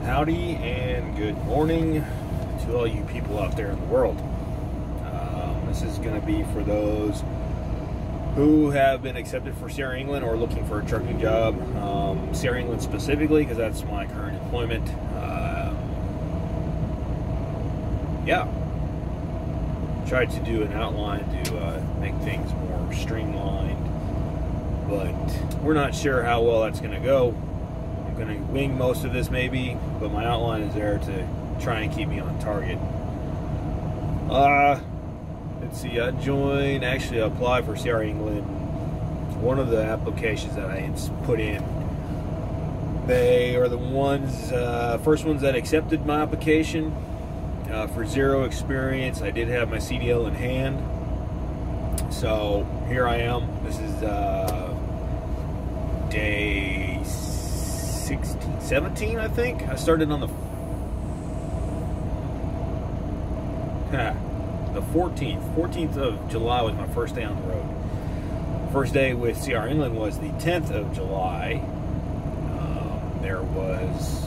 Howdy and good morning to all you people out there in the world. This is going to be for those who have been accepted for Sierra England or looking for a trucking job. Sierra England specifically, because that's my current employment. Yeah. Tried to do an outline to make things more streamlined, but we're not sure how well that's going to go. I'm going to wing most of this maybe, but my outline is there to try and keep me on target. Let's see, I applied for Sierra England. One of the applications that I put in, they are the first ones that accepted my application for zero experience. I did have my CDL in hand, so here I am. This is day 17, I think. I started on the 14th of July was my first day on the road. First day with Sierra England was the 10th of July. There was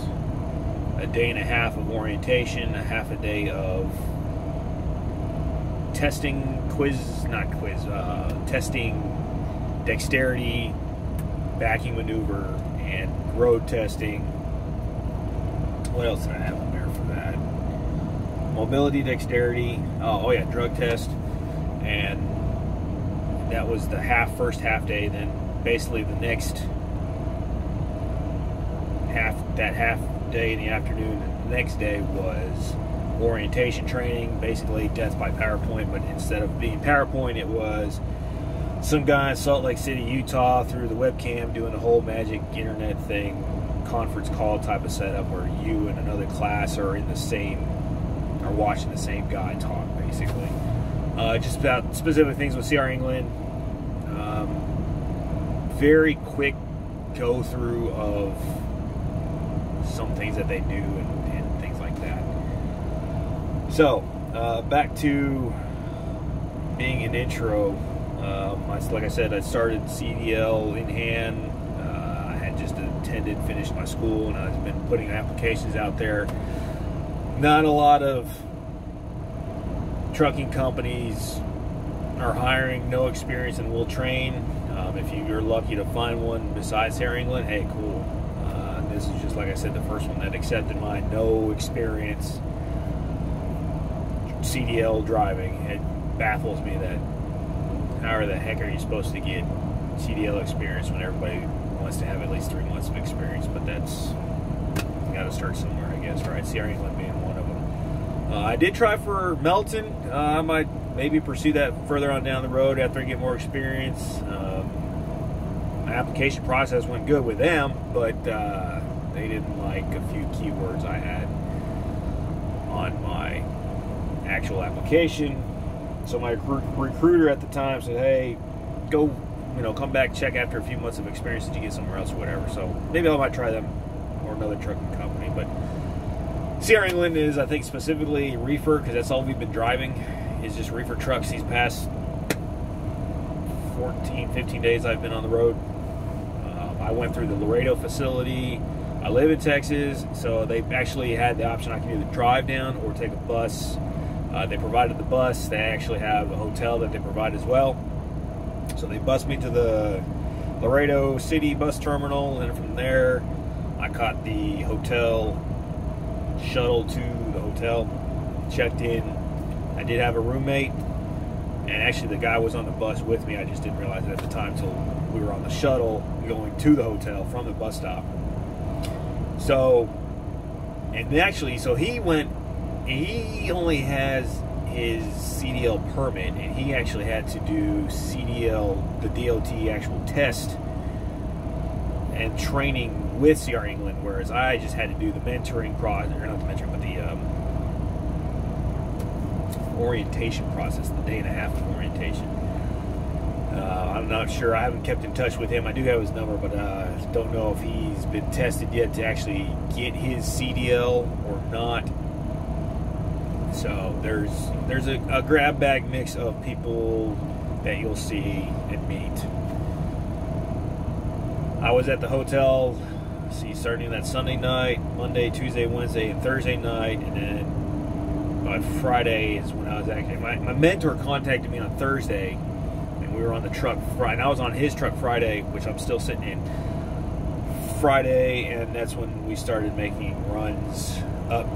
a day and a half of orientation, a half a day of testing, testing dexterity, backing maneuver, and road testing. What else did I have on there for that? Mobility, dexterity, drug test, and that was the first half day. Then basically the next half day in the afternoon, and the next day was orientation training, basically death by PowerPoint, but instead of being PowerPoint, it was some guy in Salt Lake City, Utah, through the webcam doing the whole magic internet thing, conference call type of setup where you and another class are watching the same guy talk, basically. Just about specific things with Sierra England. Very quick go through of some things that they do and things like that. So, back to being an intro. Like I said, I started CDL in hand. I had just finished my school, and I've been putting applications out there. Not a lot of trucking companies are hiring no experience and will train. If you're lucky to find one besides Sierra England, hey, cool. This is just, like I said, the first one that accepted my no experience CDL driving. It baffles me that how the heck are you supposed to get CDL experience when everybody wants to have at least 3 months of experience? But that's, you got to start somewhere, I guess, right? Sierra England being one of them. I did try for Melton. I might maybe pursue that further on down the road after I get more experience. My application process went good with them, but they didn't like a few keywords I had on my actual application. So my recruiter at the time said, hey, go, come back, check after a few months of experience that you get somewhere else or whatever. So maybe I might try them or another trucking company. But Sierra England is, I think, specifically reefer, because that's all we've been driving is just reefer trucks these past 15 days I've been on the road. I went through the Laredo facility. I live in Texas, so they actually had the option I can either drive down or take a bus. They provided the bus. They actually have a hotel that they provide as well. So they bused me to the Laredo City bus terminal, and from there I caught the hotel shuttle to the hotel, checked in. I did have a roommate, and actually the guy was on the bus with me. I just didn't realize it at the time until we were on the shuttle going to the hotel from the bus stop. So he only has his CDL permit, and he actually had to do CDL, the DOT actual test and training with Sierra England, whereas I just had to do the mentoring process, or not the mentoring, but the orientation process, the day and a half of orientation. I'm not sure. I haven't kept in touch with him. I do have his number, but don't know if he's been tested yet to actually get his CDL or not. So there's a grab bag mix of people that you'll see and meet. I was at the hotel see, starting that Sunday night, Monday, Tuesday, Wednesday, and Thursday night, and then by Friday is when I was actually, my mentor contacted me on Thursday, and we were on the truck Friday, and I was on his truck Friday, which I'm still sitting in Friday, and that's when we started making runs up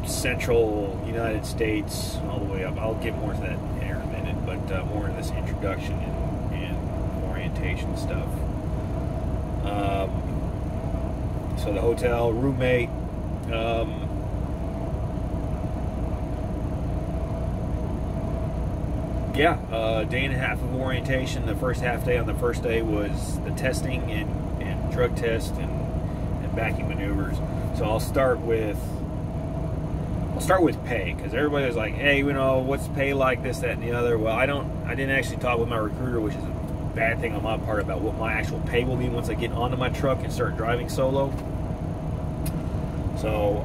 central United States all the way up. I'll get more to that in a minute, but more in this introduction and orientation stuff. So the hotel, roommate, day and a half of orientation. The first half day on the first day was the testing and drug test and backing maneuvers. So I'll start with pay, because everybody was like, hey, you know, what's pay like, this, that, and the other. Well, I didn't actually talk with my recruiter, which is a bad thing on my part, about what my actual pay will be once I get onto my truck and start driving solo. So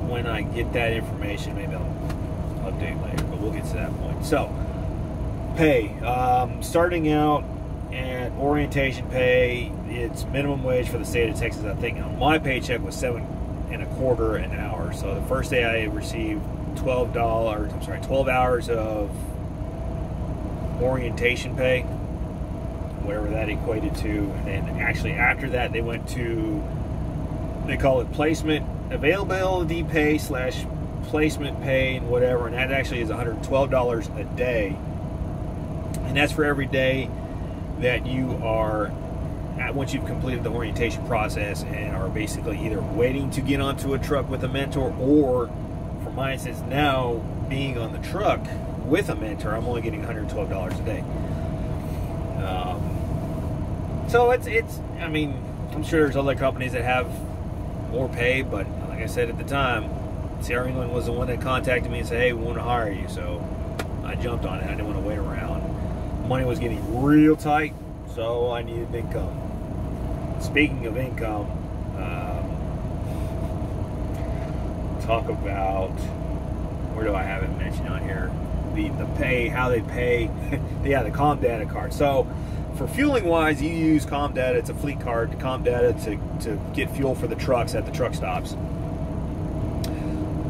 when I get that information, maybe I'll update later, but we'll get to that point. So pay, starting out at orientation pay, it's minimum wage for the state of Texas. I think my paycheck was $7.25 an hour. So the first day I received $12 hours of orientation pay, whatever that equated to. And then actually after that, they went to, they call it placement availability pay / placement pay and whatever, and that actually is $112 a day. And that's for every day that you are once you've completed the orientation process and are basically either waiting to get onto a truck with a mentor, or for my instance now, being on the truck with a mentor, I'm only getting $112 a day. So it's I mean, I'm sure there's other companies that have more pay, but like I said at the time, Sierra England was the one that contacted me and said, hey, we want to hire you. So I jumped on it. I didn't want to wait around. Money was getting real tight, so I needed income. Speaking of income, talk about, where do I have it mentioned on here? The pay, how they pay. Yeah, the Comp Data card. So for fueling wise, you use Comp Data. It's a fleet card, Comp Data, to get fuel for the trucks at the truck stops.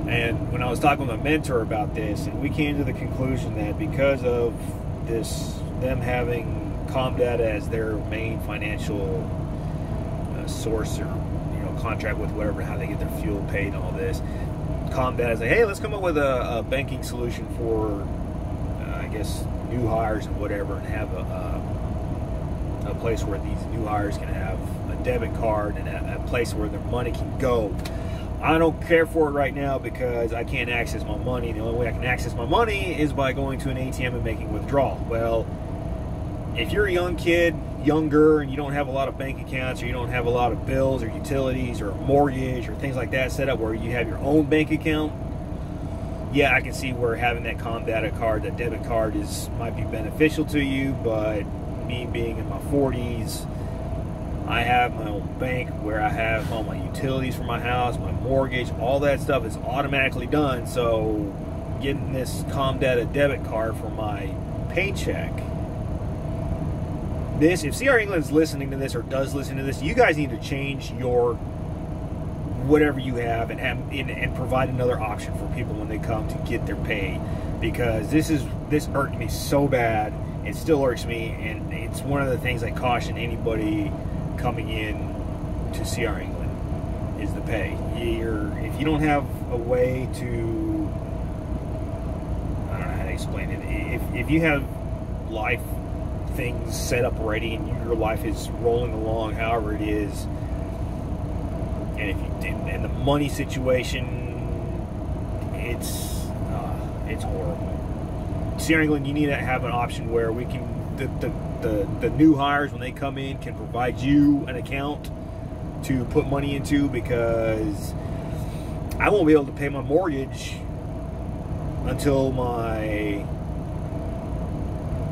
And when I was talking with my mentor about this, and we came to the conclusion that because of this, them having Comp Data as their main financial source, or contract with whatever, how they get their fuel paid and all this, Comp Data is like, hey, let's come up with a banking solution for I guess new hires and whatever, and have a place where these new hires can have a debit card and a place where their money can go. I don't care for it right now because I can't access my money. The only way I can access my money is by going to an ATM and making withdrawal. Well, if you're a young kid, younger, and you don't have a lot of bank accounts, or you don't have a lot of bills or utilities or mortgage or things like that set up where you have your own bank account, yeah, I can see where having that Comp Data card, that debit card, might be beneficial to you. But me being in my 40s, I have my own bank where I have all my utilities for my house, my mortgage, all that stuff is automatically done. So getting this Comp Data debit card for my paycheck, if CR England's listening to this, or does listen to this, you guys need to change your whatever you have and provide another option for people when they come to get their pay, because this irked me so bad. It still irks me, and it's one of the things I caution anybody coming in to CR England is the pay. If you don't have a way to, I don't know how to explain it. If you have life things set up already and your life is rolling along however it is, and the money situation, it's horrible. CR England, you need to have an option where we can, the new hires, when they come in, can provide you an account to put money into, because I won't be able to pay my mortgage until my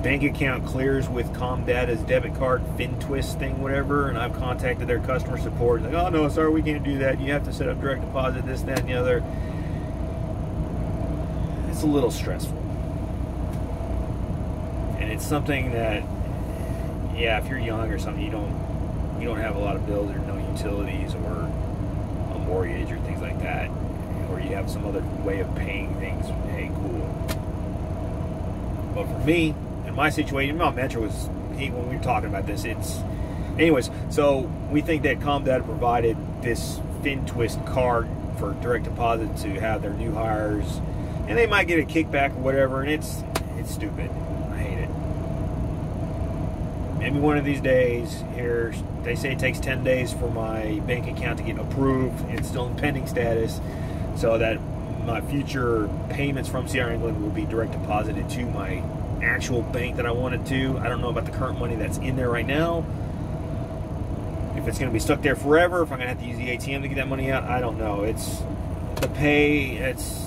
bank account clears with Comp Data's debit card FinTwist thing, whatever. And I've contacted their customer support. Like, oh no, sorry, we can't do that. You have to set up direct deposit, this, that, and the other. It's a little stressful. And it's something that, yeah, if you're young or something, you don't have a lot of bills or no utilities or a mortgage or things like that, or you have some other way of paying things, hey, cool. But for me, in my situation, my mentor was, when we were talking about this, anyways, so we think that ComData provided this fin twist card for direct deposit to have their new hires, and they might get a kickback or whatever, and it's stupid. I hate it. Maybe one of these days, here, they say it takes 10 days for my bank account to get approved. It's still in pending status, so that my future payments from CR England will be direct deposited to my actual bank that I wanted to. I don't know about the current money that's in there right now. If it's going to be stuck there forever, if I'm going to have to use the ATM to get that money out, I don't know. It's the pay. It's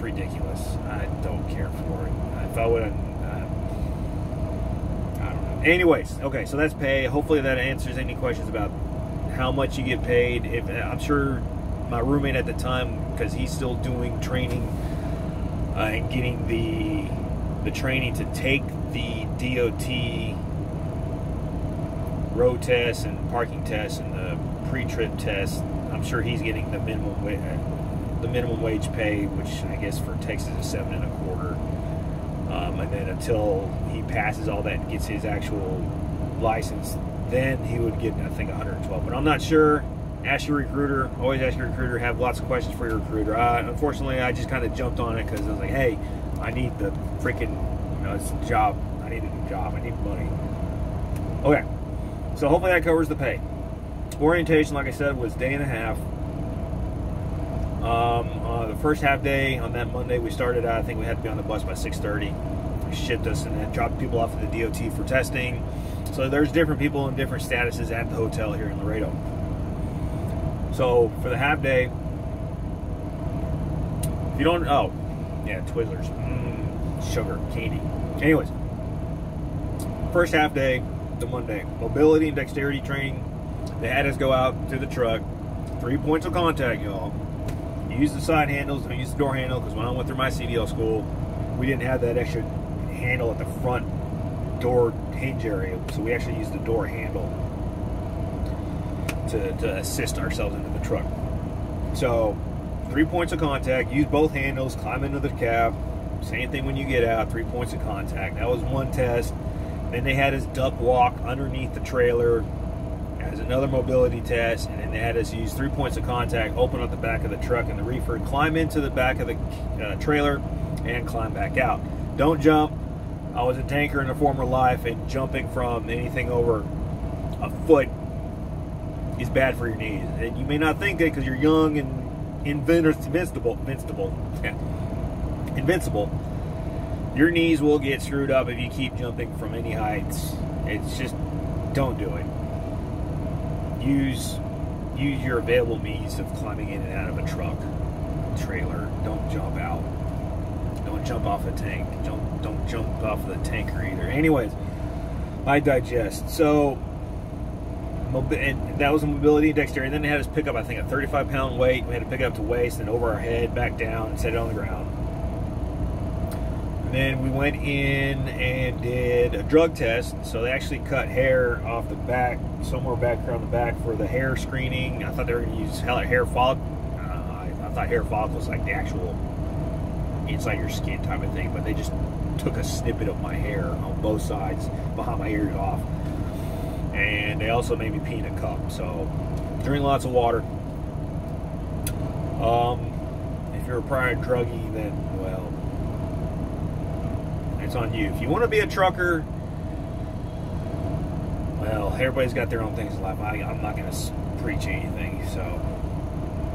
ridiculous. I don't care for it. If I would, I don't know. Anyways, okay, so that's pay. Hopefully that answers any questions about how much you get paid. I'm sure my roommate at the time, because he's still doing training and getting the training to take the DOT road test and parking test and the pre-trip test. I'm sure he's getting the minimum wage pay, which I guess for Texas is $7.25. And then until he passes all that and gets his actual license, then he would get, I think, $112. But I'm not sure. Ask your recruiter. Always ask your recruiter. Have lots of questions for your recruiter. Unfortunately, I just kind of jumped on it because I was like, hey, I need the freaking, it's a job. I need a new job. I need money. Okay. So hopefully that covers the pay. Orientation, like I said, was day and a half. The first half day on that Monday, we started out, I think we had to be on the bus by 6:30. They shipped us and then dropped people off at the DOT for testing. So there's different people in different statuses at the hotel here in Laredo. So for the half day, if you don't, oh, yeah, Twizzlers, sugar, candy. Anyways, first half day, the Monday, mobility and dexterity training. They had us go out to the truck, 3 points of contact, y'all. Use the side handles, don't use the door handle, because when I went through my CDL school, we didn't have that extra handle at the front door hinge area, so we actually used the door handle to assist ourselves into the truck. So 3 points of contact, use both handles, climb into the cab, same thing when you get out, 3 points of contact. That was one test. Then they had us duck walk underneath the trailer as another mobility test, and then they had us use 3 points of contact, open up the back of the truck and the reefer, climb into the back of the trailer, and climb back out. Don't jump. I was a tanker in a former life, and jumping from anything over a foot is bad for your knees. And you may not think that because you're young and invincible. Your knees will get screwed up if you keep jumping from any heights. It's just, don't do it. Use your available means of climbing in and out of a truck, trailer. Don't jump out. Don't jump off a tank. Don't jump off the tanker either. Anyways, I digest. So, and that was a mobility and dexterity. And then they had us pick up, I think, a 35-pound weight. We had to pick it up to waist, then over our head, back down, and set it on the ground. And then we went in and did a drug test. So they actually cut hair off the back, somewhere back around the back for the hair screening. I thought they were going to use hair follicle. I thought hair follicle was like the actual inside your skin type of thing, but they just took a snippet of my hair on both sides behind my ears off. And they also made me pee in a cup. So drink lots of water. If you're a prior druggie, then, well, it's on you. If you want to be a trucker, well, everybody's got their own things in life. I'm not going to preach anything. So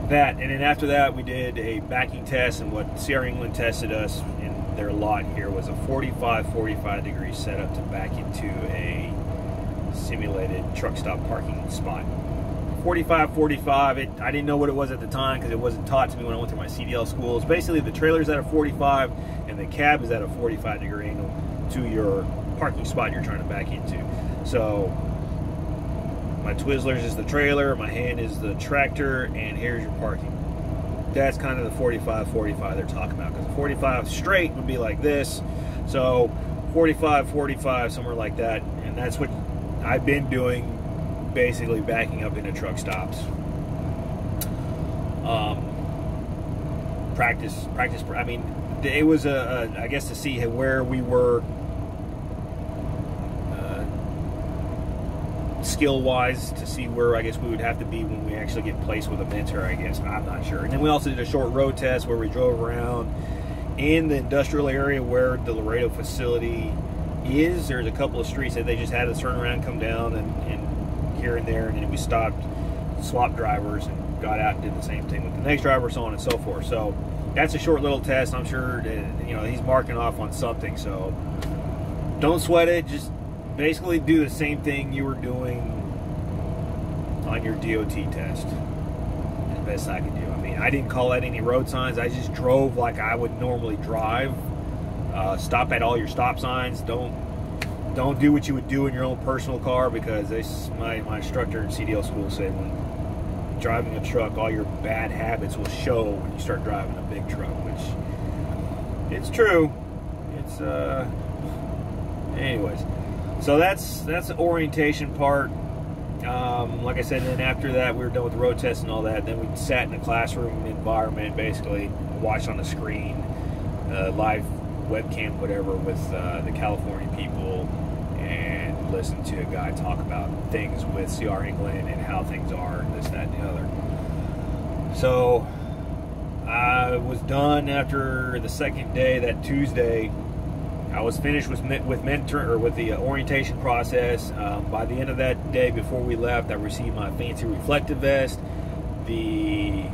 that, and then after that, we did a backing test, and what CR England tested us in their lot here was a 45 degree setup to back into a simulated truck stop parking spot. 45, I didn't know what it was at the time because it wasn't taught to me when I went through my CDL school. It's basically the trailer's at a 45 and the cab is at a 45 degree angle to your parking spot you're trying to back into. So my Twizzlers is the trailer, my hand is the tractor, and here's your parking. That's kind of the 45 they're talking about, because the 45 straight would be like this. So 45, somewhere like that, and that's what I've been doing basically backing up into truck stops. Practice. I mean, it was I guess to see where we were skill-wise, to see where I guess we would have to be when we actually get placed with a mentor, I guess. I'm not sure. And then we also did a short road test where we drove around in the industrial area where the Laredo facility is. There's a couple of streets that they just had us turn around, come down, and here and there, and then we stopped, swapped drivers, and got out and did the same thing with the next driver, so on and so forth. So that's a short little test. I'm sure that, you know, he's marking off on something, so don't sweat it. Just basically do the same thing you were doing on your DOT test as best I could do. I mean, I didn't call out any road signs. I just drove like I would normally drive. Stop at all your stop signs. Don't do what you would do in your own personal car, because my instructor in CDL school said when driving a truck, all your bad habits will show when you start driving a big truck, which it's true. It's anyways. So that's the orientation part. Like I said, then after that, we were done with the road test and all that. Then we sat in a classroom environment, basically watched on the screen, live webcam, whatever, with the California people, and listened to a guy talk about things with CR England and how things are, and this, that, and the other. So I was done after the second day, that Tuesday. I was finished with the orientation process. By the end of that day, before we left, I received my fancy reflective vest, the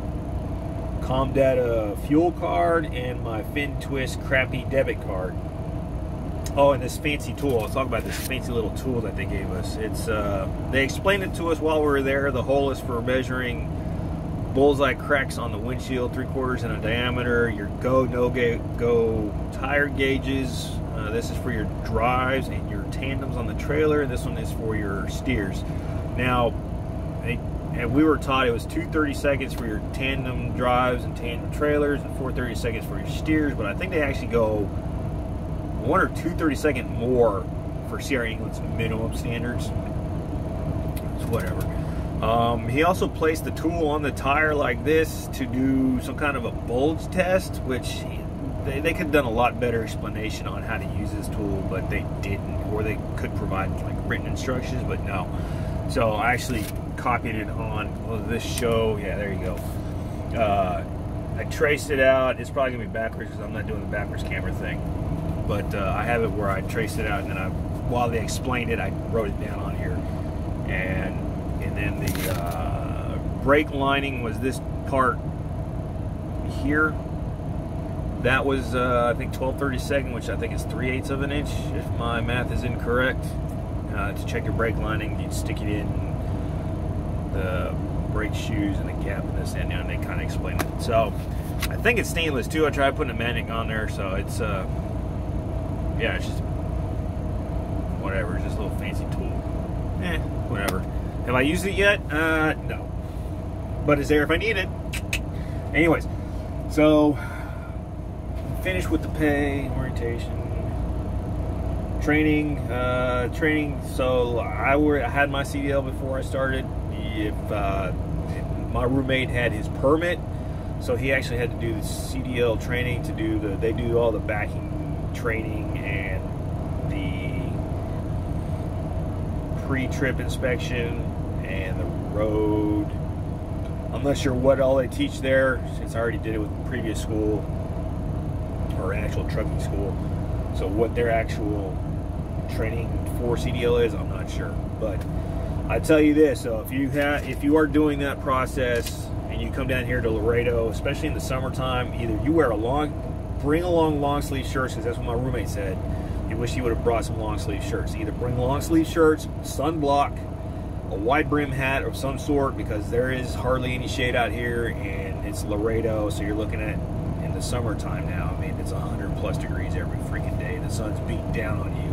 Comdata fuel card, and my Fin Twist crappy debit card. Oh, and this fancy tool. Let's talk about this fancy little tool that they gave us. It's they explained it to us while we were there. The hole is for measuring bullseye cracks on the windshield, 3/4 in a diameter. Your go, no-go tire gauges. This is for your drives and your tandems on the trailer. This one is for your steers. Now, and we were taught it was 2 30-seconds for your tandem drives and tandem trailers, and 4 30-seconds for your steers. But I think they actually go 1 or 2 30-second more for CR England's minimum standards. It's whatever. He also placed the tool on the tire like this to do some kind of a bulge test, which they could have done a lot better explanation on how to use this tool, but they didn't, or they could provide like written instructions, but no. So I actually copied it on this show. Yeah, there you go. I traced it out. It's probably gonna be backwards because I'm not doing the backwards camera thing, but I have it where I traced it out, and then while they explained it, I wrote it down on here. And then the brake lining was this part here. That was I think 12 32, which I think is 3/8 of an inch, if my math is incorrect. To check your brake lining, you'd stick it in the brake shoes and the gap in this end, and they kind of explain it. So I think it's stainless too. I tried putting a magnet on there, so it's yeah, it's just whatever. It's just a little fancy tool. Whatever. Have I used it yet? No. But it's there if I need it. Anyways, so finished with the pay, orientation, training. So I had my CDL before I started. If my roommate had his permit, so he actually had to do the CDL training to do they do all the backing training and the pre-trip inspection and the road. I'm not sure what all they teach there, since I already did it with the previous school, or actual trucking school. So what their actual training for CDL is, I'm not sure. But I tell you this, so if you are doing that process and you come down here to Laredo, especially in the summertime, either you bring along long sleeve shirts, because that's what my roommate said. He wished he would have brought some long sleeve shirts. Either bring long sleeve shirts, sunblock, a wide brim hat of some sort, because there is hardly any shade out here, and it's Laredo, so you're looking at, in the summertime now, I mean, it's 100+ degrees every freaking day. The sun's beating down on you.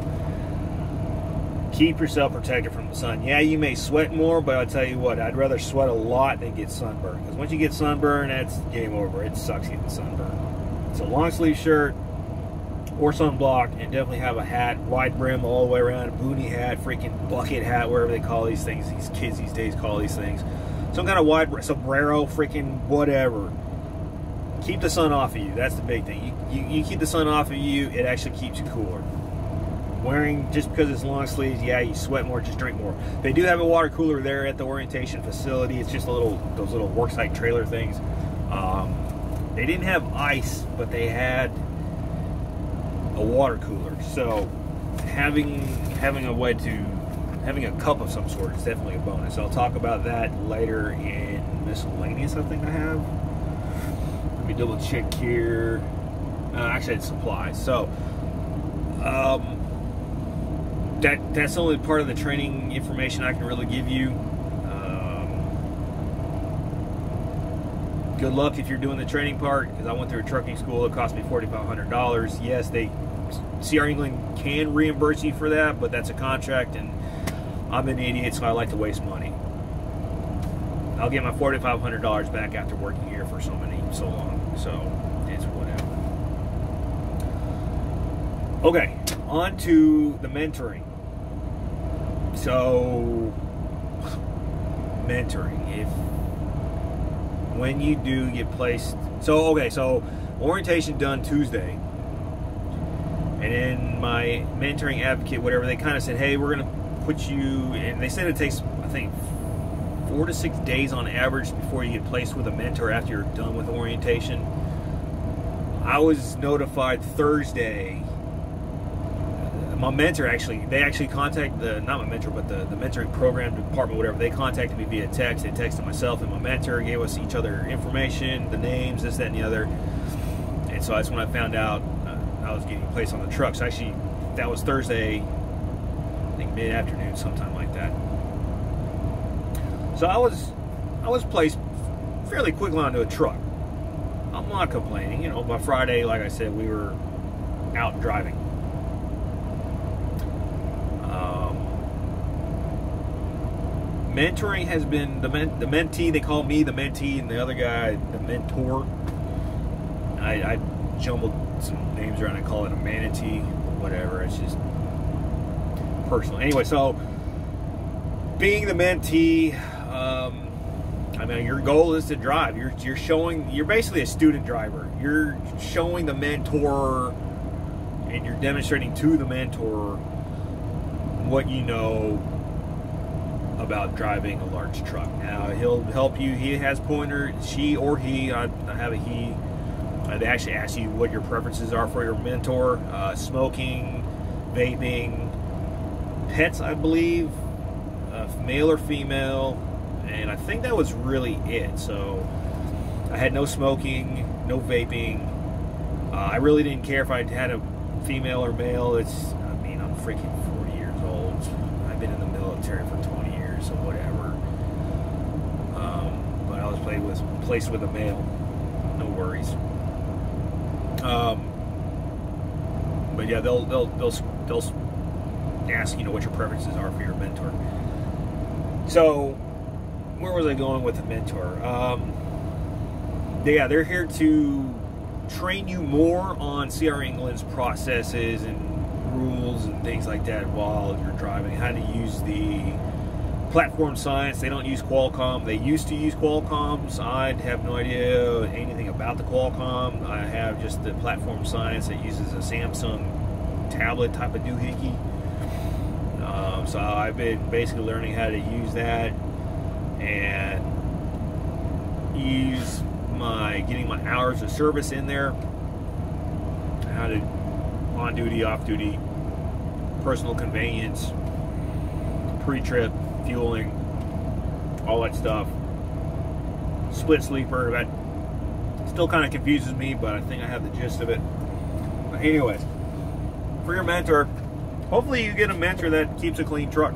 Keep yourself protected from the sun. Yeah, you may sweat more, but I'll tell you what, I'd rather sweat a lot than get sunburned, because once you get sunburned, that's game over. It sucks getting sunburned. So long sleeve shirt, or sunblock, and definitely have a hat, wide brim all the way around, a boonie hat, freaking bucket hat, whatever they call these things. These kids these days call these things. Some kind of wide sombrero, freaking whatever. Keep the sun off of you. That's the big thing. You keep the sun off of you, it actually keeps you cooler. Wearing, just because it's long sleeves, yeah, you sweat more, just drink more. They do have a water cooler there at the orientation facility. It's just those little worksite trailer things. They didn't have ice, but they had a water cooler. So having a cup of some sort is definitely a bonus. I'll talk about that later in miscellaneous, I think I have. Let me double check here. Actually, it's supplies. So that's only part of the training information I can really give you. Good luck if you're doing the training part, because I went through a trucking school. It cost me $4,500. Yes, CR England can reimburse you for that, but that's a contract, and I'm an idiot, so I like to waste money. I'll get my $4,500 back after working here for so long, so it's whatever. Okay, on to the mentoring. So, mentoring. When you do get placed, so orientation done Tuesday, and then my mentoring advocate, whatever, they kind of said, hey, we're gonna put you, and they said it takes, I think, 4 to 6 days on average before you get placed with a mentor after you're done with orientation. I was notified Thursday. My mentor they actually contacted not my mentor, but the mentoring program department, whatever. They contacted me via text. They texted myself and my mentor, gave us each other information, the names, this, that, and the other. And so that's when I found out I was getting placed on the truck. So actually, that was Thursday, I think mid-afternoon, sometime like that. So I was placed fairly quickly onto a truck. I'm not complaining. You know, by Friday, like I said, we were out driving. Mentoring has been the mentee. They call me the mentee, and the other guy the mentor. I jumbled some names around. I call it a manatee, whatever. It's just personal. Anyway, so being the mentee, I mean, your goal is to drive. You're basically a student driver. You're showing the mentor, and you're demonstrating to the mentor what you know about driving a large truck. Now, he'll help you. He has pointers. She or he, I have a he. They actually ask you what your preferences are for your mentor. Smoking, vaping, pets, I believe, male or female, and I think that was really it. So I had no smoking, no vaping. I really didn't care if I had a female or male. I'm freaking 40 years old. I've been in the military for 20 years, so whatever. But I was placed with a male. No worries. But yeah, they'll ask, you know, what your preferences are for your mentor. So, where was I going with the mentor? Yeah, they're here to train you more on CR England's processes and rules and things like that while you're driving. How to use the platform science. They don't use Qualcomm. They used to use Qualcomms. I have no idea anything about the Qualcomm. I have just the platform science that uses a Samsung tablet type of doohickey. So I've been basically learning how to use that and use getting my hours of service in there, how to on duty, off duty, personal convenience, pre-trip, fueling, all that stuff. Split sleeper, that still kind of confuses me, but I think I have the gist of it. But anyways, for your mentor, hopefully you get a mentor that keeps a clean truck.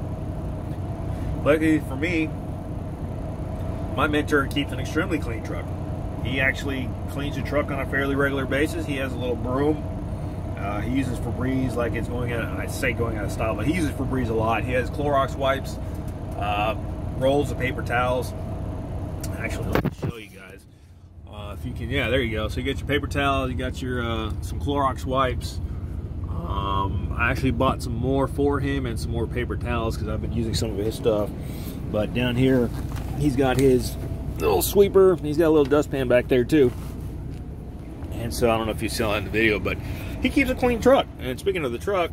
Luckily for me, my mentor keeps an extremely clean truck. He actually cleans the truck on a fairly regular basis. He has a little broom. He uses Febreze like it's going out of style, but he uses Febreze a lot. He has Clorox wipes, rolls of paper towels. Actually, let me show you guys. If you can, yeah, there you go. So you got your paper towels, you got your some Clorox wipes. I actually bought some more for him and some more paper towels because I've been using some of his stuff. But down here, he's got his little sweeper. He's got a little dustpan back there too. And so I don't know if you saw that in the video, but he keeps a clean truck. And speaking of the truck,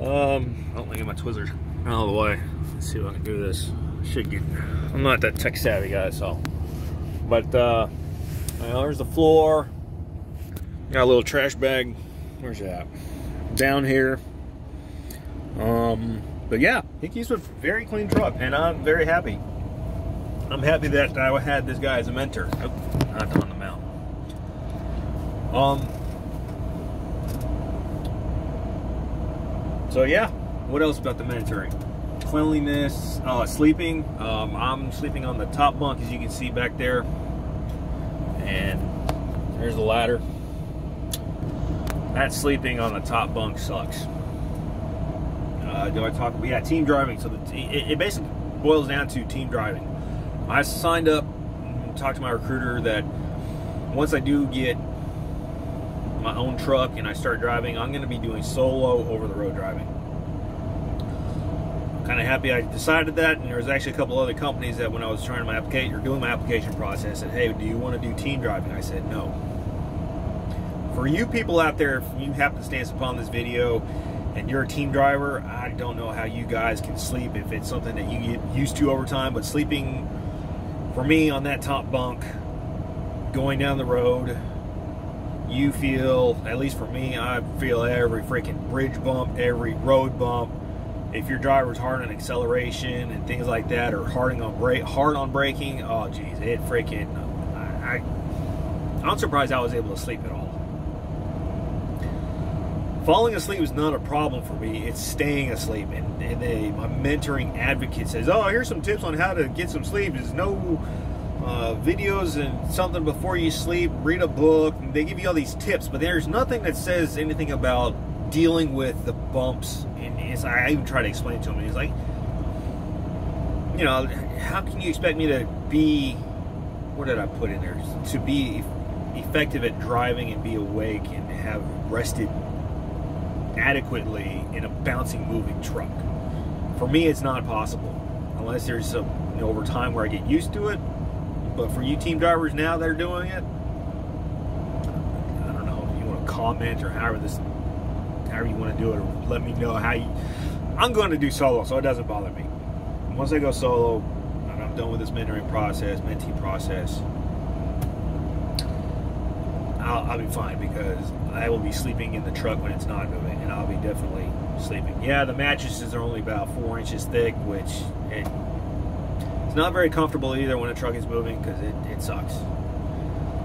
I don't get my Twizzlers out of the way. Let's see if I can do this. I'm not that tech savvy guy, so. But well, there's the floor. Got a little trash bag. Where's that? Down here. But yeah, he keeps a very clean truck, and I'm very happy. I'm happy that I had this guy as a mentor. Oh, not on the mount. So yeah, what else about the mentoring? Cleanliness, sleeping. I'm sleeping on the top bunk, as you can see back there. And there's the ladder. That sleeping on the top bunk sucks. Yeah, team driving. So it basically boils down to team driving. I signed up and talked to my recruiter that once I do get my own truck and I start driving, I'm going to be doing solo over-the-road driving. I'm kind of happy I decided that, and there was actually a couple other companies that when I was trying my application or doing my application process said, hey, do you want to do team driving? I said no. For you people out there, if you happen to stand upon this video and you're a team driver, I don't know how you guys can sleep if it's something that you get used to over time, but sleeping for me on that top bunk, going down the road, you feel, at least for me, I feel every freaking bridge bump, every road bump. If your driver's hard on acceleration and things like that, or hard on braking, oh geez, it freaking, I'm surprised I was able to sleep at all. Falling asleep is not a problem for me. It's staying asleep. And my mentoring advocate says, oh, here's some tips on how to get some sleep. There's no videos and something before you sleep. Read a book. And they give you all these tips, but there's nothing that says anything about dealing with the bumps. And I even try to explain to him. And he's like, you know, how can you expect me to be, what did I put in there? To be effective at driving and be awake and have rested adequately in a bouncing, moving truck. For me, it's not possible unless there's some, you know, over time where I get used to it. But for you team drivers now that are doing it, I don't know if you want to comment or however you want to do it, or let me know how you. I'm going to do solo, so it doesn't bother me. Once I go solo and I'm done with this mentoring process, mentee process, I'll be fine, because I will be sleeping in the truck when it's not moving, and I'll be definitely sleeping. Yeah, the mattresses are only about 4 inches thick, which it's not very comfortable either when a truck is moving, because it sucks.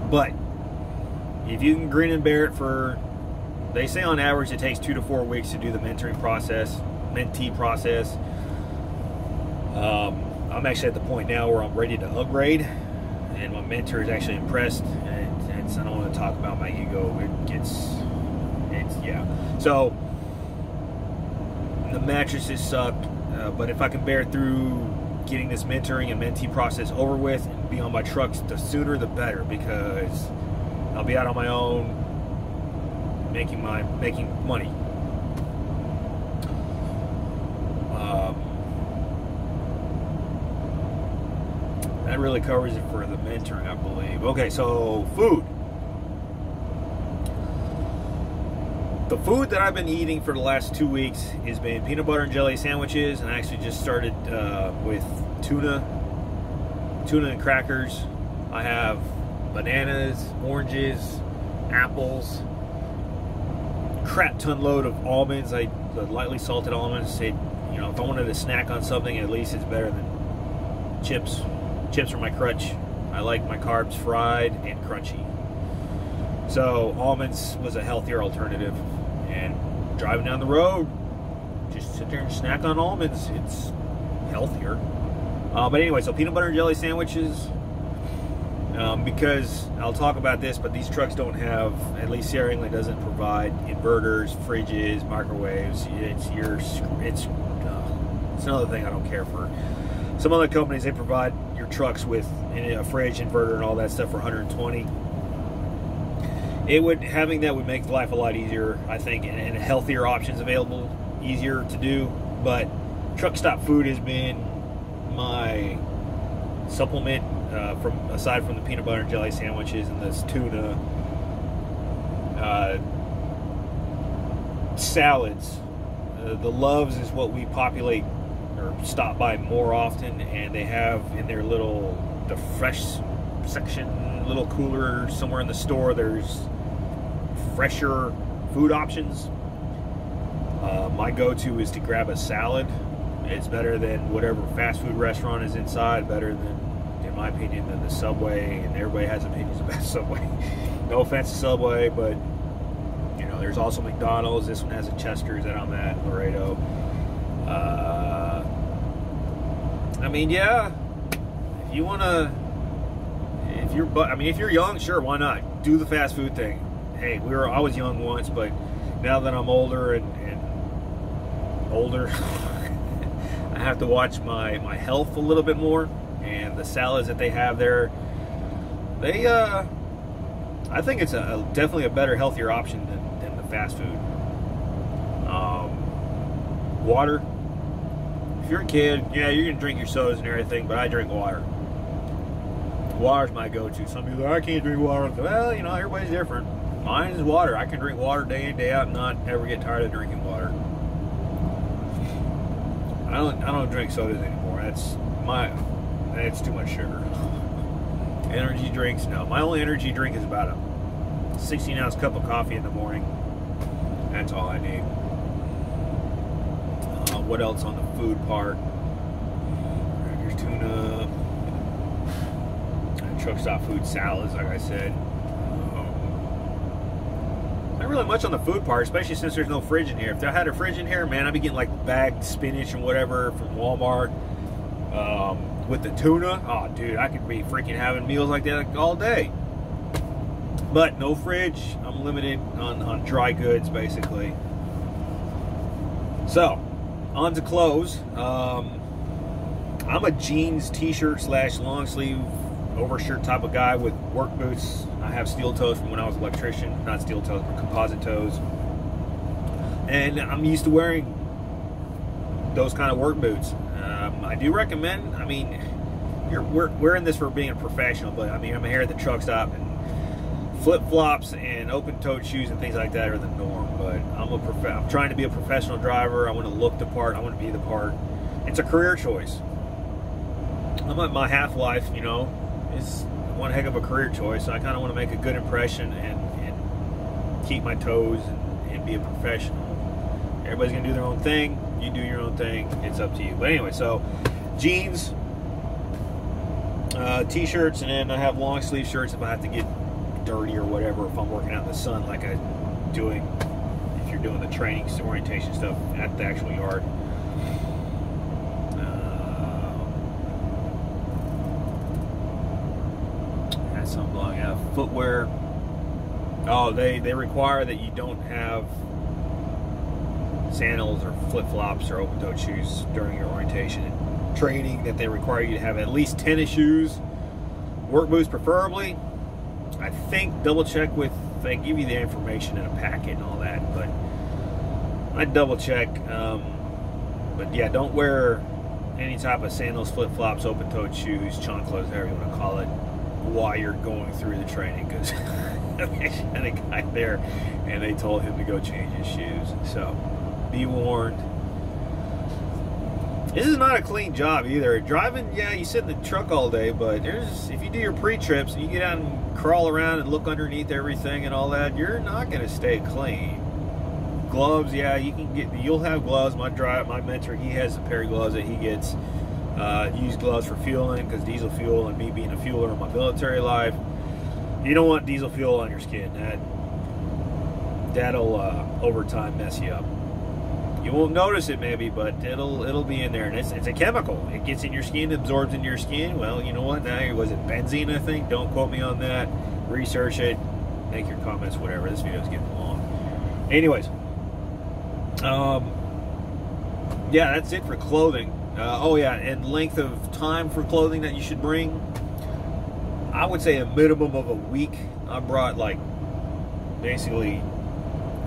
But if you can grin and bear it for, they say on average it takes 2 to 4 weeks to do the mentee process. I'm actually at the point now where I'm ready to upgrade, and my mentor is actually impressed. I don't want to talk about my ego. Yeah. So the mattresses sucked, but if I can bear through getting this mentoring and mentee process over with and be on my trucks, the sooner the better, because I'll be out on my own, making money. That really covers it for the mentoring, I believe. Okay, so food. The food that I've been eating for the last 2 weeks has been peanut butter and jelly sandwiches, and I actually just started with tuna and crackers. I have bananas, oranges, apples, crap ton load of almonds, the lightly salted almonds. You know, if I wanted to snack on something, at least it's better than chips. Chips are my crutch. I like my carbs fried and crunchy. So almonds was a healthier alternative. And driving down the road, just sit there and snack on almonds. It's healthier. But anyway, so peanut butter and jelly sandwiches. Because I'll talk about this, but these trucks don't have, at least Sierra England doesn't provide inverters, fridges, microwaves. It's another thing I don't care for. Some other companies, they provide your trucks with a fridge, inverter, and all that stuff for $120. having that would make life a lot easier, I think, and healthier options available, easier to do. But truck stop food has been my supplement, aside from the peanut butter and jelly sandwiches and this tuna, salads. The Loves is what we populate or stop by more often, and they have in their the fresh section, little cooler somewhere in the store, there's fresher food options. My go-to is to grab a salad. It's better than whatever fast food restaurant is inside, better than, in my opinion, than the Subway, and everybody has opinions about Subway. No offense to Subway, but you know, there's also McDonald's. This one has a Chester's that I'm at, Laredo. I mean, yeah, if you want to, if you're young, sure, why not? Do the fast food thing. Hey, I was young once, but now that I'm older and older, I have to watch my health a little bit more. And the salads that they have there, I think it's definitely a better, healthier option than the fast food. Water. If you're a kid, yeah, you're gonna drink your sodas and everything, but I drink water. Water's my go-to. Some people are, I can't drink water. Well, you know, everybody's different. Mine is water. I can drink water day in, day out, and not ever get tired of drinking water. I don't drink sodas anymore. That's too much sugar. Energy drinks, no. My only energy drink is about a 16-ounce cup of coffee in the morning. That's all I need. What else on the food part? There's tuna. Truck stop food, salads, like I said. Not really much on the food part, especially since there's no fridge in here. If I had a fridge in here, man, I'd be getting like bagged spinach and whatever from Walmart. With the tuna, oh dude, I could be freaking having meals like that all day. But no fridge. I'm limited on dry goods, basically. So, on to clothes. I'm a jeans, t-shirt / long sleeve overshirt type of guy with work boots. I have steel toes from when I was an electrician. Not steel toes, but composite toes. And I'm used to wearing those kind of work boots. I do recommend, I mean, we're in this for being a professional, but I mean, I'm here at the truck stop, and flip-flops and open-toed shoes and things like that are the norm. But I'm trying to be a professional driver. I want to look the part. I want to be the part. It's a career choice. I'm at my half-life, you know. It's one heck of a career choice. So I kind of want to make a good impression and keep my toes and be a professional. Everybody's going to do their own thing. You do your own thing. It's up to you. But anyway, so jeans, t-shirts, and then I have long sleeve shirts if I have to get dirty or whatever, if I'm working out in the sun like I'm doing, if you're doing the training orientation stuff at the actual yard. That's some blowing out. Footwear. Oh, they require that you don't have sandals or flip-flops or open-toed shoes during your orientation and training. That they require you to have at least tennis shoes, work boots preferably. I think double check with, they give you the information in a packet and all that, but I double check. But yeah, don't wear any type of sandals, flip-flops, open-toed shoes, chanclas, however you want to call it, while you're going through the training, because I had a guy there and they told him to go change his shoes. So be warned. This is not a clean job either. Driving, yeah, you sit in the truck all day, but if you do your pre-trips and you get out and crawl around and look underneath everything and all that, you're not going to stay clean. Gloves, yeah, you'll have gloves. My mentor, he has a pair of gloves that he gets. Use gloves for fueling, because diesel fuel, and me being a fueler in my military life, you don't want diesel fuel on your skin. That'll over time mess you up. You won't notice it maybe, but it'll be in there, and it's a chemical. It gets in your skin, absorbs into your skin. Well, you know what? Now, was it benzene? I think. Don't quote me on that. Research it. Make your comments. Whatever. This video's getting long. Anyways, yeah, that's it for clothing. Oh yeah, and length of time for clothing that you should bring. I would say a minimum of a week. I brought like basically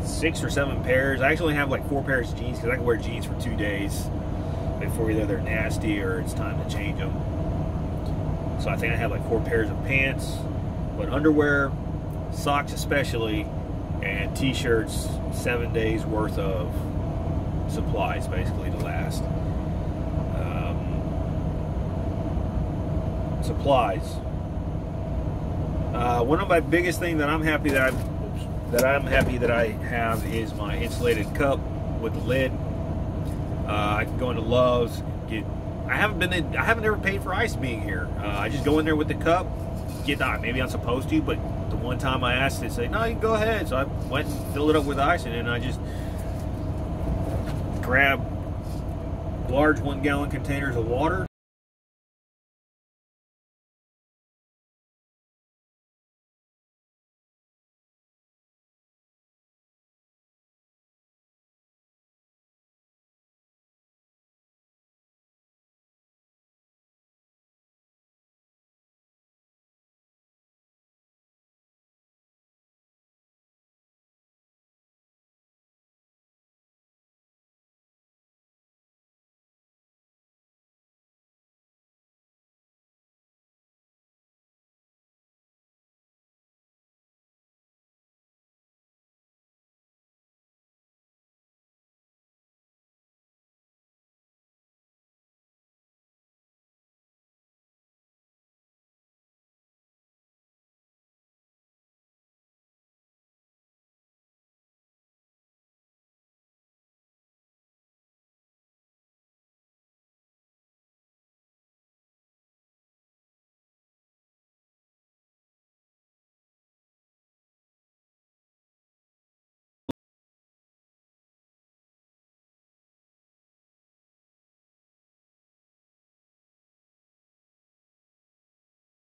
6 or 7 pairs. I actually have like 4 pairs of jeans because I can wear jeans for 2 days before either they're nasty or it's time to change them. So I think I have like 4 pairs of pants, but underwear, socks especially, and t-shirts, 7 days worth of supplies basically to last. Supplies. One of my biggest things that I'm happy that I have is my insulated cup with the lid. I can go into Love's, get. I haven't ever paid for ice being here. I just go in there with the cup, get not. Maybe I'm supposed to, but the one time I asked, they say no, you can go ahead. So I went and filled it up with ice, and then I just grab large 1-gallon containers of water.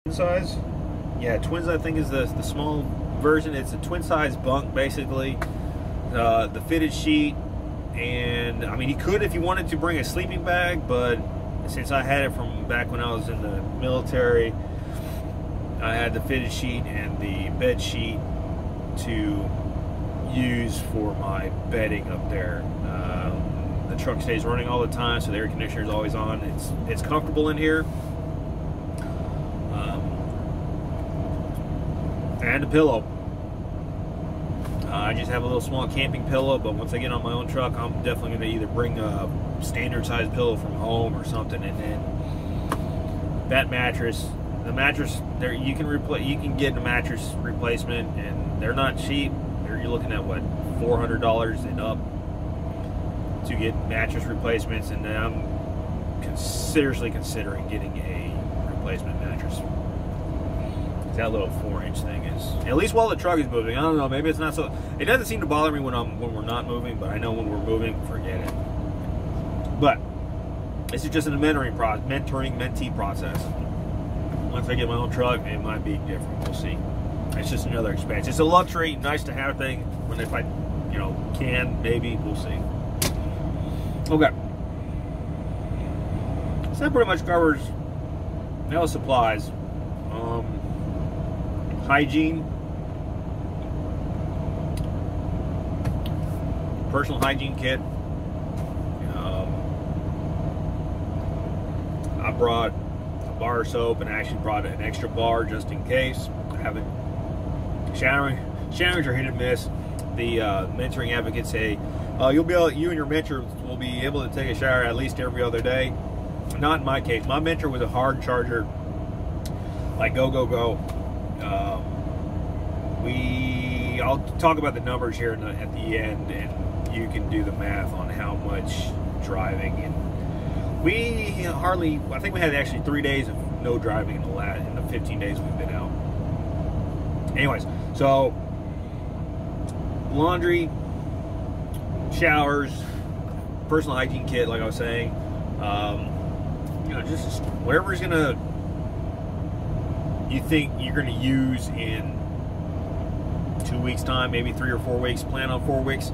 Size, yeah, twins I think is the small version. It's a twin size bunk basically. The fitted sheet, and I mean, you could if you wanted to bring a sleeping bag, but since I had it from back when I was in the military, I had the fitted sheet and the bed sheet to use for my bedding up there. The truck stays running all the time, so the air conditioner is always on. It's comfortable in here. And a pillow. I just have a little small camping pillow, but once I get on my own truck, I'm definitely going to either bring a standard size pillow from home or something, and then that mattress. The mattress there, you can get a mattress replacement, and they're not cheap. You're looking at what, $400 and up to get mattress replacements, and then I'm seriously considering getting a replacement mattress. That little 4-inch thing is, at least while the truck is moving. I don't know, maybe it's not so. It doesn't seem to bother me when we're not moving, but I know when we're moving, forget it. But this is just a mentoring mentee process. Once I get my own truck, it might be different. We'll see. It's just another expense. It's a luxury, nice to have thing. When if I, can, maybe we'll see. Okay. So that pretty much covers all supplies. Hygiene, personal hygiene kit. I brought a bar of soap and I actually brought an extra bar just in case. I haven't. Showerings are hit and miss. The mentoring advocates say you and your mentor will be able to take a shower at least every other day. Not in my case. My mentor was a hard charger, like go. I'll talk about the numbers here at the end, and you can do the math on how much driving. And I think we had actually 3 days of no driving in the 15 days we've been out. Anyways, so laundry, showers, personal hygiene kit, like I was saying, just whatever you think you're gonna use in 2 weeks time, maybe 3 or 4 weeks. Plan on 4 weeks.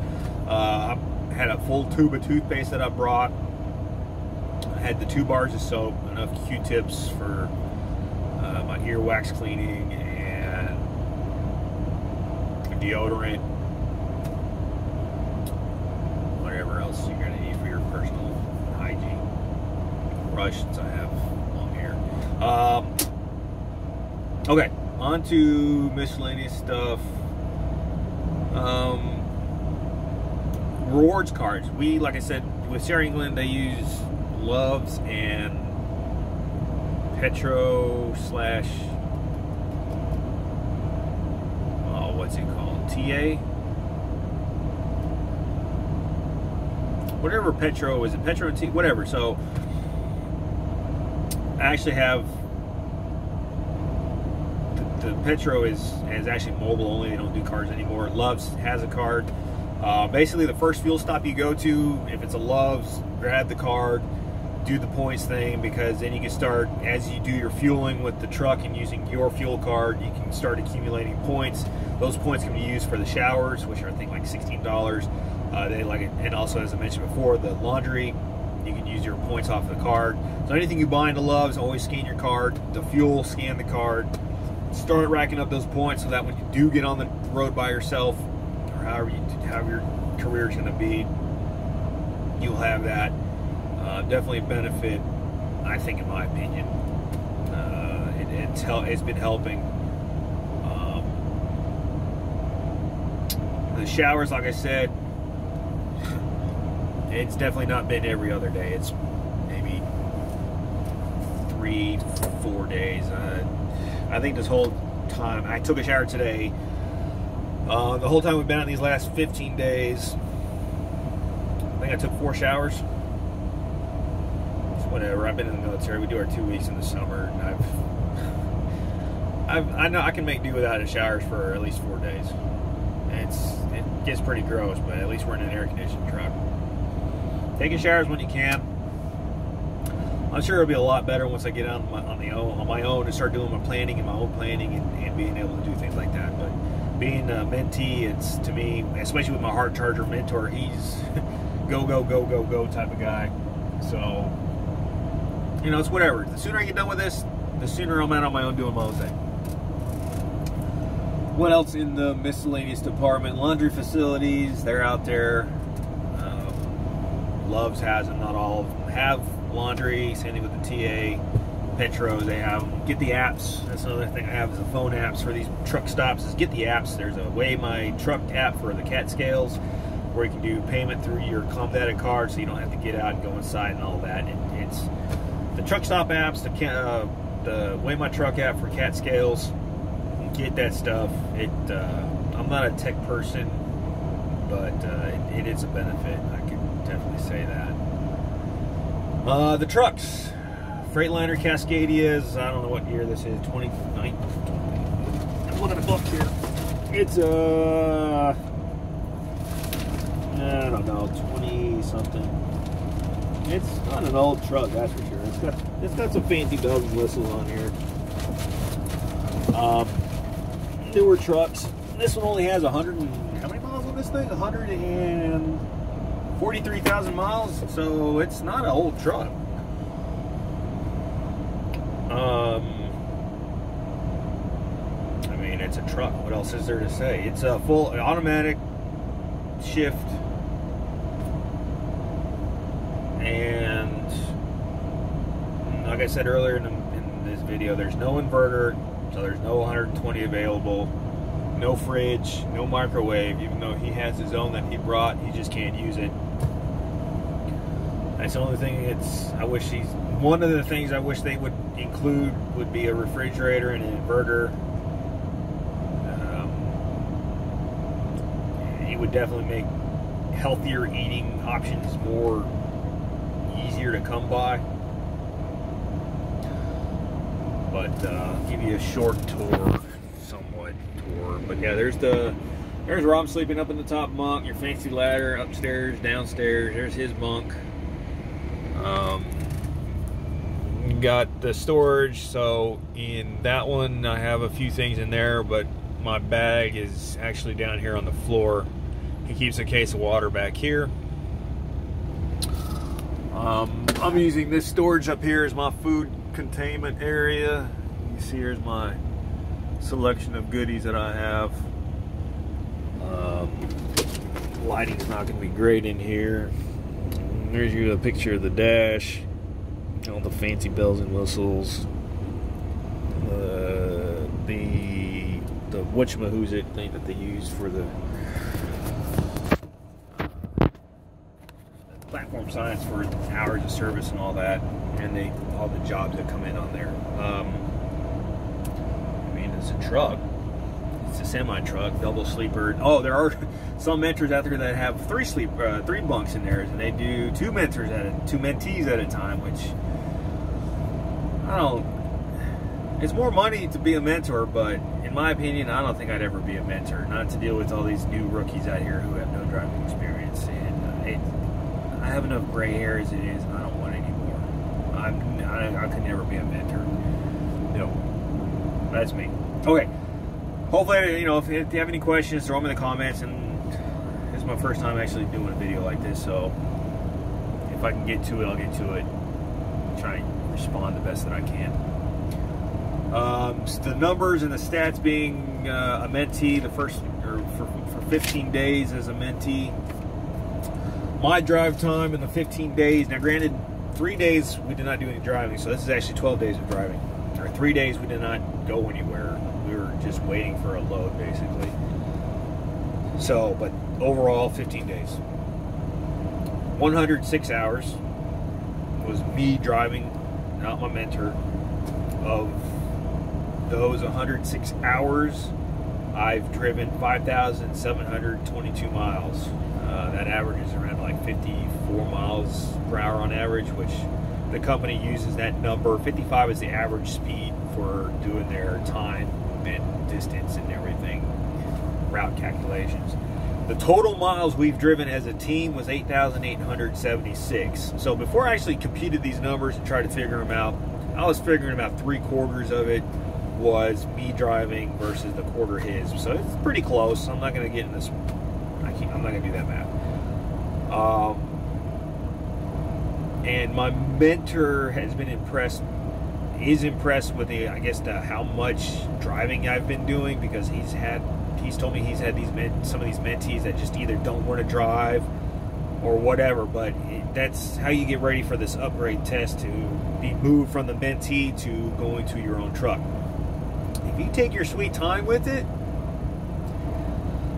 I had a full tube of toothpaste that I brought. I had the 2 bars of soap, enough Q-tips for my earwax cleaning, and deodorant, whatever else you're going to need for your personal hygiene. Brush, since I have long hair. Okay, on to miscellaneous stuff. Rewards cards. We, like I said, with Sierra England, they use Loves and Petro slash, oh, what's it called? TA? Whatever Petro, is it Petro and T? Whatever. So I actually have the Petro is actually mobile only. They don't do cards anymore. Loves has a card. Basically, the first fuel stop you go to, if it's a Loves, grab the card, do the points thing, because then you can start, as you do your fueling with the truck and using your fuel card, you can start accumulating points. Those points can be used for the showers, which are, I think, like $16. They like it, and also, as I mentioned before, the laundry, you can use your points off the card. So anything you buy into Loves, always scan your card. The fuel, scan the card. Start racking up those points so that when you do get on the road by yourself, or however your career is going to be, you'll have that. Definitely a benefit, I think, in my opinion. It's been helping. The showers, like I said, it's definitely not been every other day. It's maybe 3 to 4 days. I think this whole time, I took a shower today. The whole time we've been out these last 15 days, I think I took 4 showers. It's whatever. I've been in the military. We do our 2 weeks in the summer, and I know I can make do without the showers for at least 4 days. It gets pretty gross, but at least we're in an air-conditioned truck. Taking showers when you can. I'm sure it'll be a lot better once I get on my own and start doing my planning and my own planning and being able to do things like that. But being a mentee, it's, to me, especially with my hard charger mentor, he's go, go, go, go, go type of guy. So, you know, it's whatever. The sooner I get done with this, the sooner I'm out on my own doing my own thing. What else in the miscellaneous department? Laundry facilities, they're out there. Loves has them, not all of them have laundry. Same thing with the TA. Petros, they have them. Get the apps. That's another thing I have is the phone apps for these truck stops. Is get the apps. There's a Weigh My Truck app for the cat scales, where you can do payment through your comp-data card, so you don't have to get out and go inside and all that. It's the truck stop apps, the Weigh My Truck app for cat scales. Get that stuff. I'm not a tech person, but it is a benefit. I can definitely say that. The trucks, Freightliner Cascadias. I don't know what year this is. 2019. I'm looking at a book here. It's I don't know, 20 something. It's not an old truck, that's for sure. It's got some fancy bells and whistles on here. Newer trucks. This one only has 100 and how many miles on this thing? 143,000 miles. So it's not an old truck. I mean, it's a truck. What else is there to say? It's a full automatic shift, and like I said earlier in this video, there's no inverter. So there's no 120 available, no fridge, no microwave, even though he has his own that he brought, he just can't use it. That's the only thing one of the things I wish they would include would be a refrigerator and an inverter. It would definitely make healthier eating options more easier to come by. But give you a short tour, somewhat tour. But yeah, there's Rob sleeping up in the top bunk. Your fancy ladder upstairs, downstairs. There's his bunk. Got the storage. So in that one, I have a few things in there, but my bag is actually down here on the floor. He keeps a case of water back here. I'm using this storage up here as my food containment area. You see here's my selection of goodies that I have. Lighting's not going to be great in here. There's you a picture of the dash, all the fancy bells and whistles, the whatchamahoosit thing that they use for the platform signs for hours of service and all that, and all the jobs that come in on there. I mean, it's a truck. It's a semi-truck, double sleeper. Oh, there are some mentors out there that have three bunks in theirs, and they do two mentees at a time, which I don't. It's more money to be a mentor, but in my opinion, I don't think I'd ever be a mentor. Not to deal with all these new rookies out here who have no driving experience, and I have enough gray hair as it is, and I don't want any more. I could never be a mentor. No, that's me. Okay. Hopefully, you know, if you have any questions, throw them in the comments. And this is my first time actually doing a video like this, so if I can get to it, I'll get to it. Try and respond the best that I can. The numbers and the stats being a mentee, for 15 days as a mentee. My drive time in the 15 days. Now, granted, 3 days we did not do any driving, so this is actually 12 days of driving. Or 3 days we did not go anywhere. We were just waiting for a load, basically. So, but overall, 15 days. 106 hours was me driving, not my mentor. Of those 106 hours, I've driven 5,722 miles. That average is around like 54 miles per hour on average, which the company uses that number. 55 is the average speed for doing their time and distance and everything, route calculations. The total miles we've driven as a team was 8,876. So before I actually computed these numbers and tried to figure them out, I was figuring about 3/4 of it was me driving versus the quarter his. So it's pretty close. I'm not going to get in this. I'm not going to do that math. And my mentor has been impressed. Is impressed with the, I guess, how much driving I've been doing, because he's told me he's had some of these mentees that just either don't want to drive or whatever. But that's how you get ready for this upgrade test, to be moved from the mentee to going to your own truck. If you take your sweet time with it,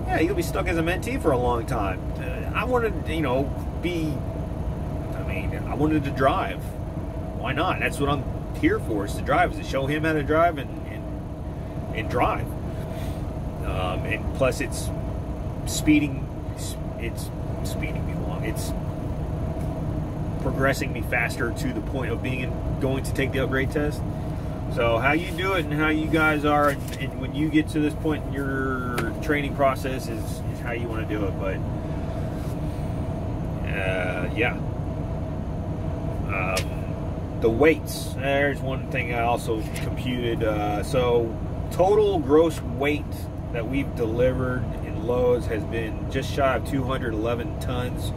yeah, you'll be stuck as a mentee for a long time. I wanted, I wanted to drive. Why not? That's what I'm here for, is to drive, is to show him how to drive and drive. And plus, it's speeding me along. It's progressing me faster to the point of going to take the upgrade test. So how you do it and how you guys are, and when you get to this point in your training process, is how you want to do it. But yeah. The weights. There's one thing I also computed. So total gross weight that we've delivered in loads has been just shy of 211 tons,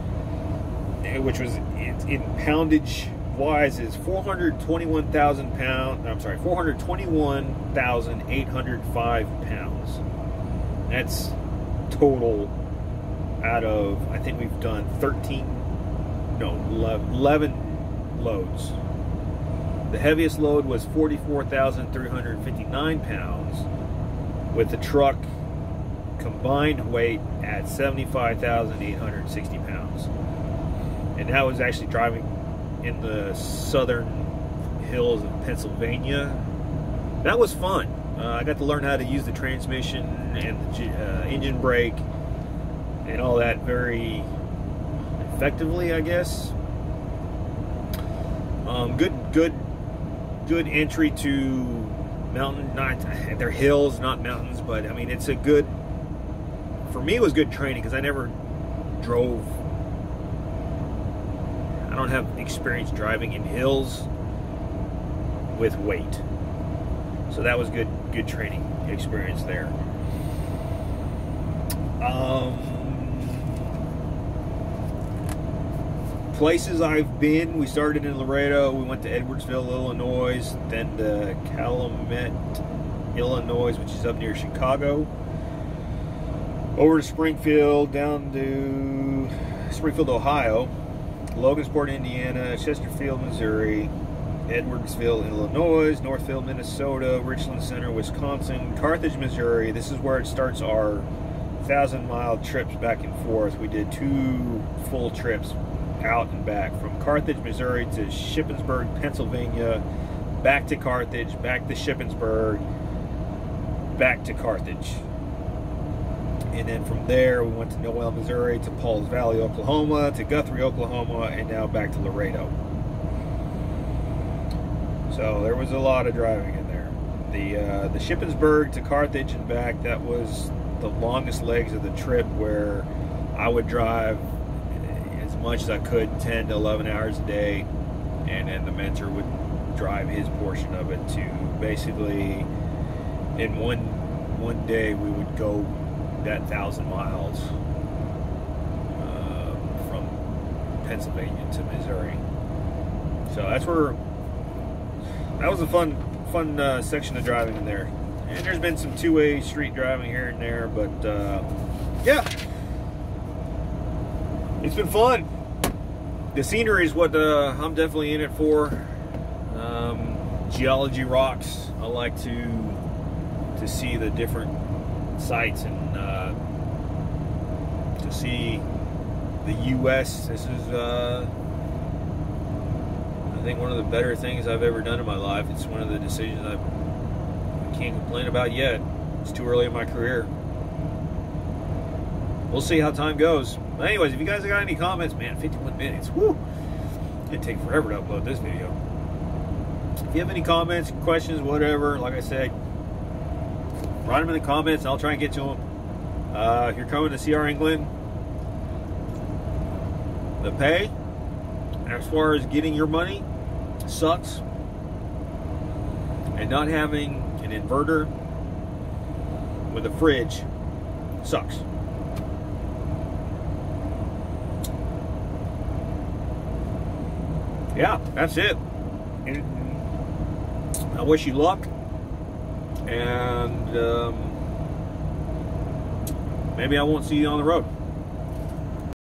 which was in poundage wise is 421,805 pounds. That's total out of, I think we've done 11 loads. The heaviest load was 44,359 pounds, with the truck combined weight at 75,860 pounds. And that was actually driving in the southern hills of Pennsylvania. That was fun. I got to learn how to use the transmission and the engine brake and all that very effectively, I guess. Good entry to mountain. Not, they're hills, not mountains, but I mean, it's a good. For me, it was good training because I never drove. I don't have experience driving in hills with weight, so that was good training experience there. Places I've been, we started in Laredo, we went to Edwardsville, Illinois, then to Calumet, Illinois, which is up near Chicago. over to Springfield, down to Springfield, Ohio, Logansport, Indiana, Chesterfield, Missouri, Edwardsville, Illinois, Northfield, Minnesota, Richland Center, Wisconsin, Carthage, Missouri. This is where it starts our 1,000-mile trips back and forth. We did 2 full trips out and back from Carthage, Missouri to Shippensburg, Pennsylvania, back to Carthage, back to Shippensburg, back to Carthage. And then from there, we went to Noel, Missouri, to Pauls Valley, Oklahoma, to Guthrie, Oklahoma, and now back to Laredo. So there was a lot of driving in there. The Shippensburg to Carthage and back, that was the longest legs of the trip, where I would drive as much as I could, 10 to 11 hours a day, and then the mentor would drive his portion of it to basically, in one day, we would go that 1,000 miles from Pennsylvania to Missouri. So that was a fun section of driving in there. And there's been some two-way street driving here and there, but yeah, it's been fun. The scenery is what I'm definitely in it for. Geology rocks. I like to see the different sites and to see the U.S. This is I think one of the better things I've ever done in my life. It's one of the decisions I can't complain about yet. It's too early in my career. We'll see how time goes. But anyways, if you guys got any comments, man, 51 minutes. Woo! It'd take forever to upload this video. If you have any comments, questions, whatever, like I said, write them in the comments and I'll try and get to them. If you're coming to CR England, the pay, as far as getting your money, sucks. And not having an inverter with a fridge sucks. Yeah, that's it. And I wish you luck. And maybe I won't see you on the road.